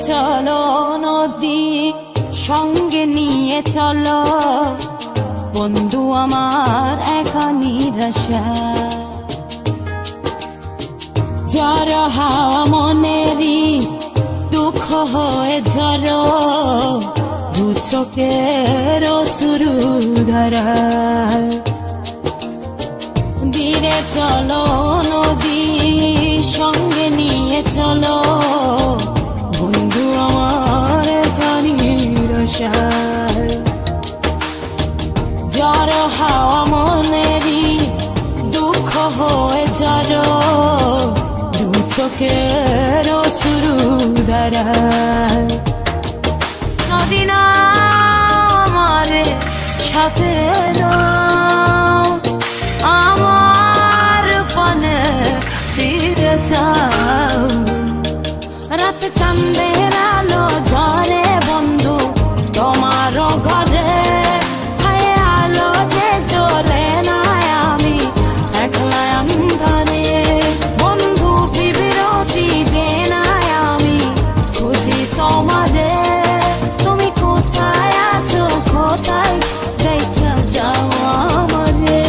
চলো নদী সঙ্গে নিয়ে চলো বন্ধু আমার একা নিরাশা ঝড় হাওয়া মনেরই দুঃখ হয়ে ঝড় দু চোখের অশ্রু ধারা ধীরে চলো নদী সঙ্গে নিয়ে চলো বন্ধু আমার একা নিরাশা ঝড় হাওয়া মনেরই দুঃখ হয়ে ঝড় দু চোখের অশ্রু ধারা নদী না আমার সাথে আমার পানে ফিরে যাও রাত চাঁদের আলো ঝরে বন্ধু তোমার ঘরে হায় আলো যে জ্বলে না আমি একলা অন্ধকারে বন্ধু বিরতি যে না আমি খুঁজি তোমারে তুমি কোথায় আছো কোথায় দেখা যাও আমারে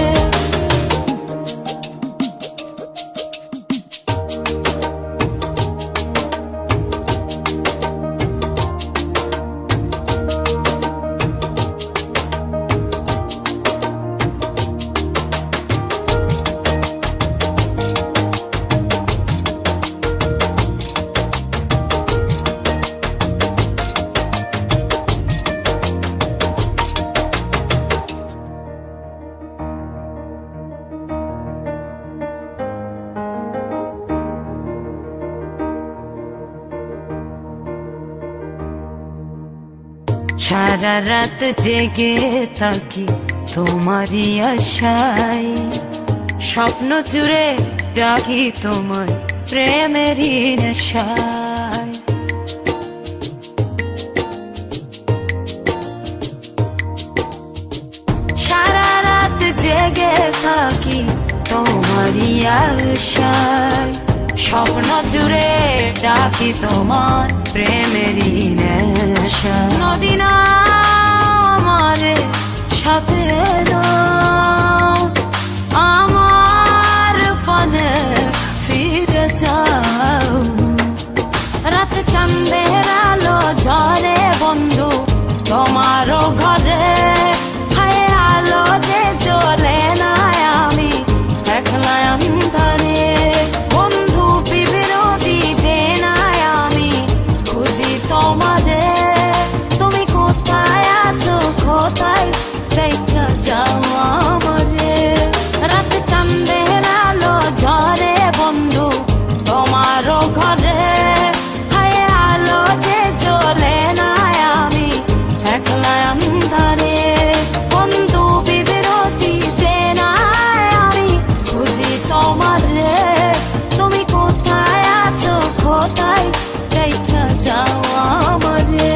সারা রাত জেগে থাকি তোমারই আশায় স্বপ্ন জুড়ে ডাকি তোমার প্রেমেরই নেশায় সারা রাত জেগে থাকি তোমারই আশায় স্বপ্ন জুড়ে ডাকি তোমার প্রেমেরই নেশা নদী না আমার সাথে আমার পানে ফিরে যাও রাত চাঁদের আলো ঝরে বন্ধু তোমার ঘরে হায় আলো যে জ্বলে না আমি একলা অন্ধকারে বন্ধু বিরতি যে না আমি খুঁজি তোমারে তুমি কোথায় আছো কোথায় দেখা যাও আমারে রাত চাঁদের আলো ঝরে বন্ধু তোমার ঘরে হায় আলো যে জ্বলে না আমি একলা অন্ধকারে বন্ধু বিরতি যে না আমি খুঁজি তোমারে তুমি কোথায় আছো কোথায় দেখা যাও আমারে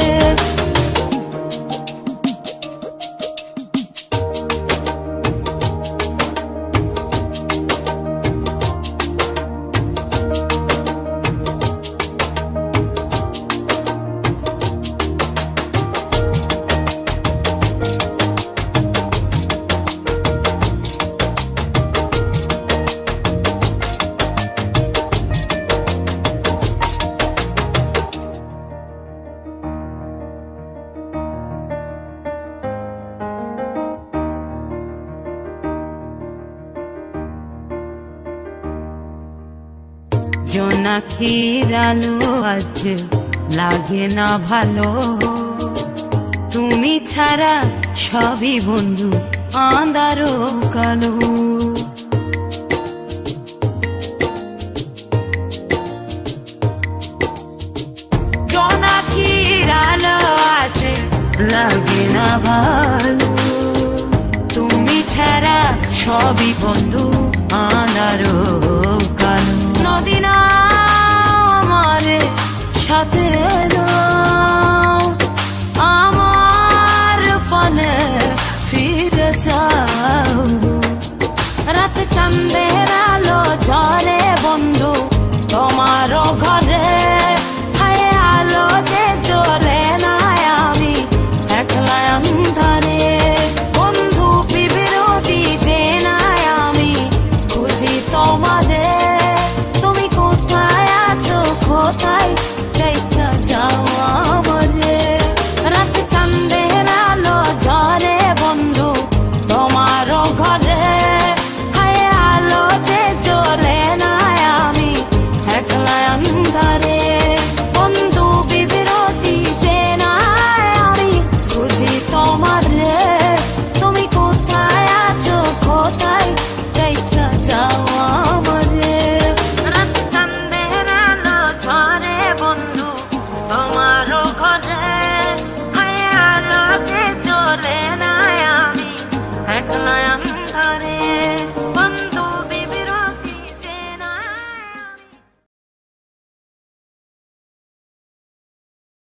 জোনাকির আলো আজ লাগে না ভালো তুমি ছাড়া সবই বন্ধু আঁধারো কালো জোনাকির আলো আজ লাগে না ভালো তুমি ছাড়া সবই বন্ধু আঁধারো